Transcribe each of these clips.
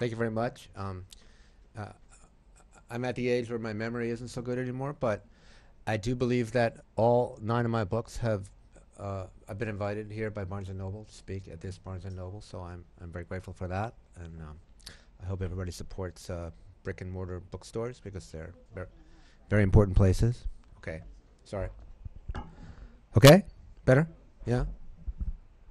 Thank you very much. Uh, I'm at the age where my memory isn't so good anymore, but I do believe that all 9 of my books have. I've been invited here by Barnes and Noble to speak at this Barnes and Noble, so I'm very grateful for that, and I hope everybody supports brick and mortar bookstores because they're very important places. Okay, sorry. Okay, better. Yeah.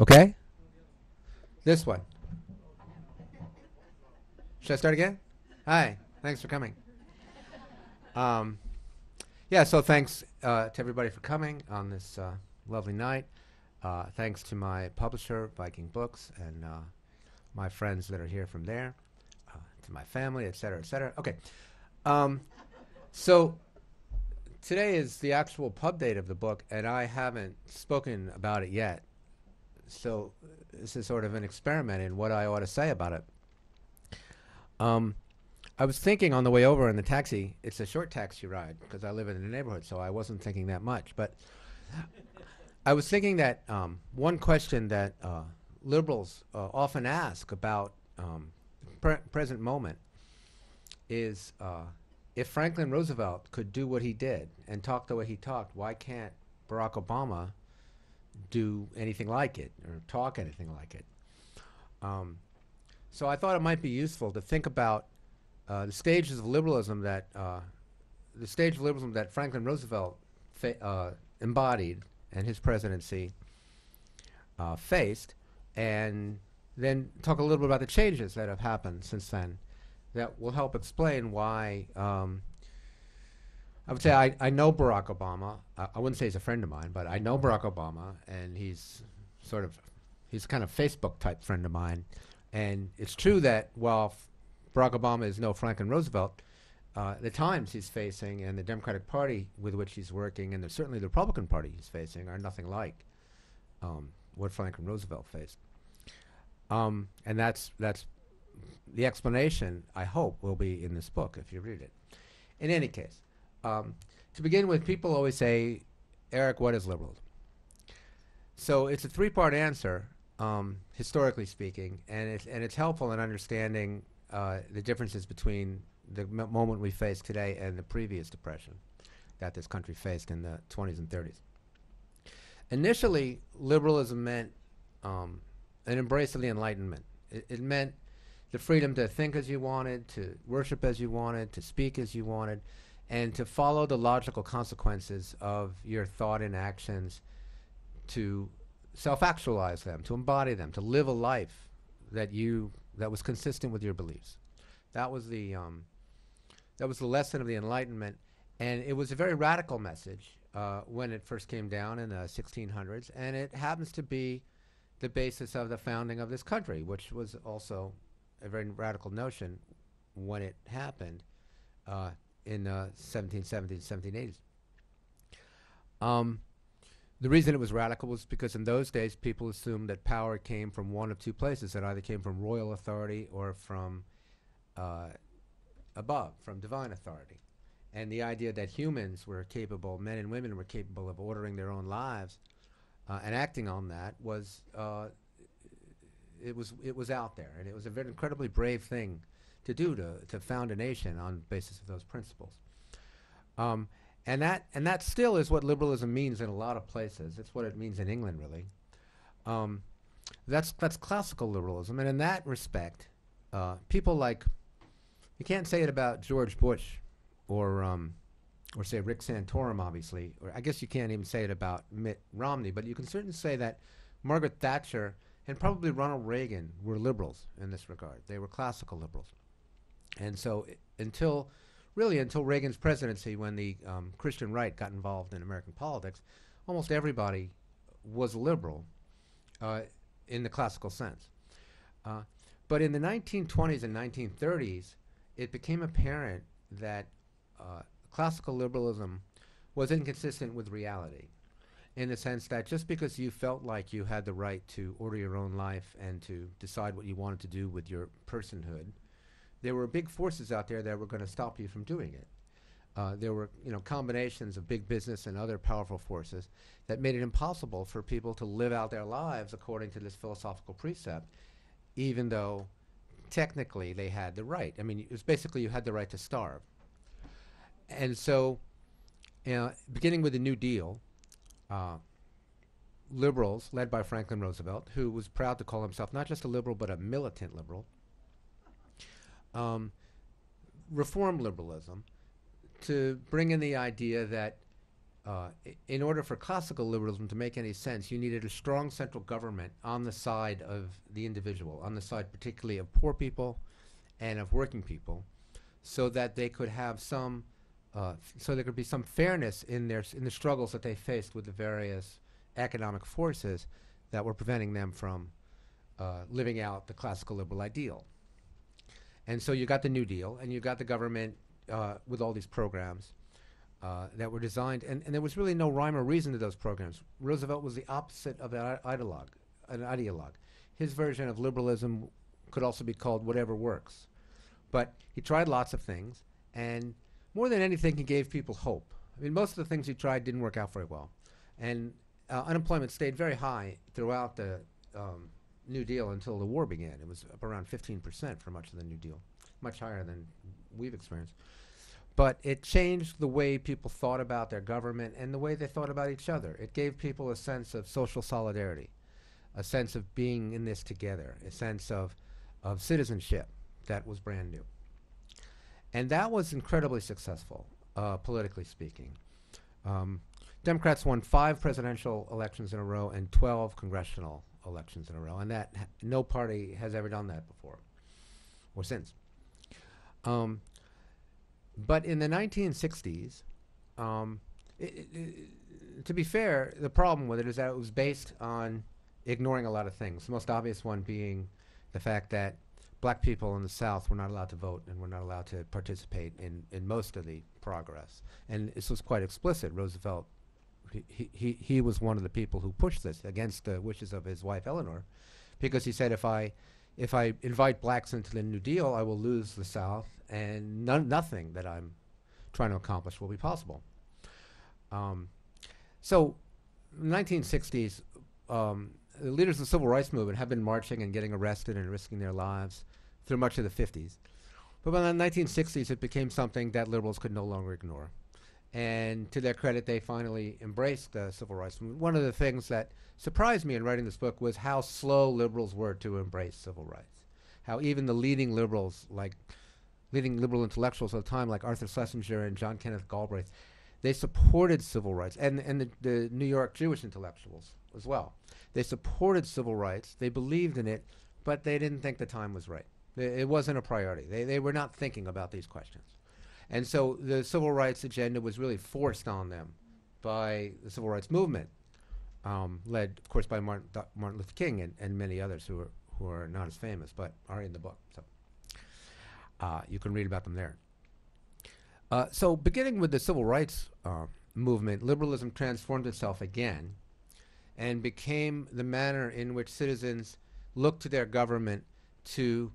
Okay. This one. Should I start again? Hi. Thanks for coming. Um, yeah. So thanks to everybody for coming on this lovely night. Thanks to my publisher, Viking Books, and my friends that are here from there, to my family, et cetera, et cetera. Okay. Um, so today is the actual pub date of the book, and I haven't spoken about it yet. So this is sort of an experiment in what I ought to say about it. Um, I was thinking on the way over in the taxi, it's a short taxi ride because I live in the neighborhood, so I wasn't thinking that much. But I was thinking that one question that liberals often ask about present moment is if Franklin Roosevelt could do what he did and talk the way he talked, why can't Barack Obama do anything like it or talk anything like it? So I thought it might be useful to think about the stages of liberalism that Franklin Roosevelt embodied and his presidency faced, and then talk a little bit about the changes that have happened since then that will help explain why I would say I know Barack Obama. I wouldn't say he's a friend of mine, but I know Barack Obama, and he's kind of Facebook type friend of mine. And it's true that while Barack Obama is no Franklin Roosevelt, the times he's facing and the Democratic Party with which he's working, and certainly the Republican Party he's facing, are nothing like what Franklin Roosevelt faced. And that's the explanation, I hope, will be in this book if you read it. In any case, to begin with, people always say, Eric, what is liberalism? So it's a three-part answer, historically speaking, and it's helpful in understanding the differences between the moment we face today and the previous depression that this country faced in the 20s and 30s. Initially, liberalism meant an embrace of the Enlightenment. It meant the freedom to think as you wanted, to worship as you wanted, to speak as you wanted, and to follow the logical consequences of your thought and actions, to self-actualize them, to embody them, to live a life that was consistent with your beliefs. That was the lesson of the Enlightenment, and it was a very radical message when it first came down in the 1600s, and it happens to be the basis of the founding of this country, which was also a very radical notion when it happened in the 1770s, 1780s. The reason it was radical was because in those days people assumed that power came from one of two places. It either came from royal authority or from above, from divine authority. And the idea that humans were capable, men and women were capable of ordering their own lives and acting on that was it was out there, and it was a very incredibly brave thing to do, to found a nation on the basis of those principles. And that still is what liberalism means in a lot of places. It's what it means in England, really. That's classical liberalism, and in that respect, people like, you can't say it about George Bush or say Rick Santorum, obviously, or I guess you can't even say it about Mitt Romney, but you can certainly say that Margaret Thatcher and probably Ronald Reagan were liberals in this regard. They were classical liberals. And so until Reagan's presidency, when the Christian right got involved in American politics, almost everybody was liberal in the classical sense. But in the 1920s and 1930s, it became apparent that classical liberalism was inconsistent with reality, in the sense that just because you felt like you had the right to order your own life and to decide what you wanted to do with your personhood, there were big forces out there that were going to stop you from doing it. There were, combinations of big business and other powerful forces that made it impossible for people to live out their lives according to this philosophical precept, even though technically they had the right. I mean, it was basically you had the right to starve. And so, beginning with the New Deal, liberals, led by Franklin Roosevelt, who was proud to call himself not just a liberal but a militant liberal, reformed liberalism to bring in the idea that in order for classical liberalism to make any sense, you needed a strong central government on the side of the individual, on the side particularly of poor people and of working people, so that they could have some, so there could be some fairness in the struggles that they faced with the various economic forces that were preventing them from living out the classical liberal ideal. And so you got the New Deal, and you got the government with all these programs that were designed, and there was really no rhyme or reason to those programs. Roosevelt was the opposite of an ideologue. His version of liberalism could also be called whatever works. But he tried lots of things, and more than anything, he gave people hope. I mean, most of the things he tried didn't work out very well. And unemployment stayed very high throughout the New Deal until the war began. It was up around 15% for much of the New Deal, much higher than we've experienced. But it changed the way people thought about their government and the way they thought about each other. It gave people a sense of social solidarity, a sense of being in this together, a sense of citizenship that was brand new. And that was incredibly successful, politically speaking. Democrats won 5 presidential elections in a row and 12 congressional elections in a row, and that no party has ever done that before or since. But in the 1960s, to be fair, the problem with it is that it was based on ignoring a lot of things. The most obvious one being the fact that black people in the South were not allowed to vote and were not allowed to participate in most of the progress. And this was quite explicit. Roosevelt, he was one of the people who pushed this against the wishes of his wife Eleanor, because he said, if I invite blacks into the New Deal, I will lose the South, and nothing that I'm trying to accomplish will be possible. So, in the 1960s, the leaders of the civil rights movement have been marching and getting arrested and risking their lives through much of the 50s. But by the 1960s, it became something that liberals could no longer ignore. And to their credit, they finally embraced the civil rights movement. One of the things that surprised me in writing this book was how slow liberals were to embrace civil rights. How even the leading liberals, leading liberal intellectuals at the time, like Arthur Schlesinger and John Kenneth Galbraith, they supported civil rights, and the New York Jewish intellectuals as well. They supported civil rights, they believed in it, but they didn't think the time was right. It wasn't a priority. They were not thinking about these questions. And so the civil rights agenda was really forced on them by the civil rights movement, led, of course, by Martin Luther King and many others who are not as famous, but are in the book. So you can read about them there. So beginning with the civil rights movement, liberalism transformed itself again and became the manner in which citizens looked to their government to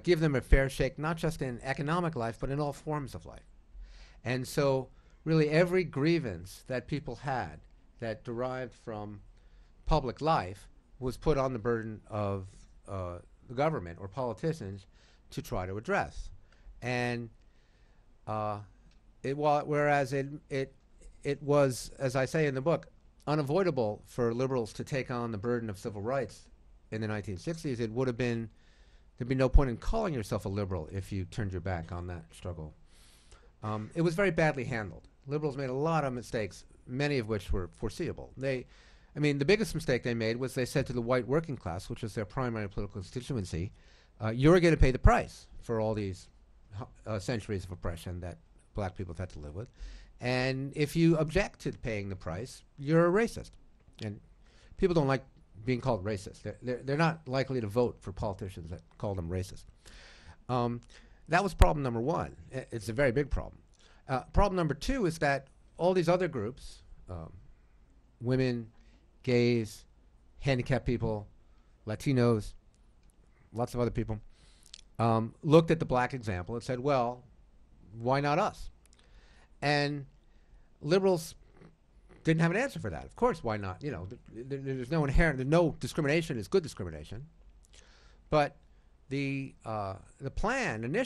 give them a fair shake, not just in economic life, but in all forms of life. And so really every grievance that people had that derived from public life was put on the burden of the government or politicians to try to address. And whereas it was, as I say in the book, unavoidable for liberals to take on the burden of civil rights in the 1960s, it would have been, there'd be no point in calling yourself a liberal if you turned your back on that struggle. It was very badly handled. Liberals made a lot of mistakes, many of which were foreseeable. The biggest mistake they made was they said to the white working class, which was their primary political constituency, you're going to pay the price for all these centuries of oppression that black people have had to live with. And if you object to paying the price, you're a racist. And people don't like being called racist. They're not likely to vote for politicians that call them racist. That was problem number one. It's a very big problem. Problem number two is that all these other groups, women, gays, handicapped people, Latinos, lots of other people, looked at the black example and said, well, why not us? And liberals didn't have an answer for that. Of course, why not? There's no discrimination is good discrimination. But the plan initially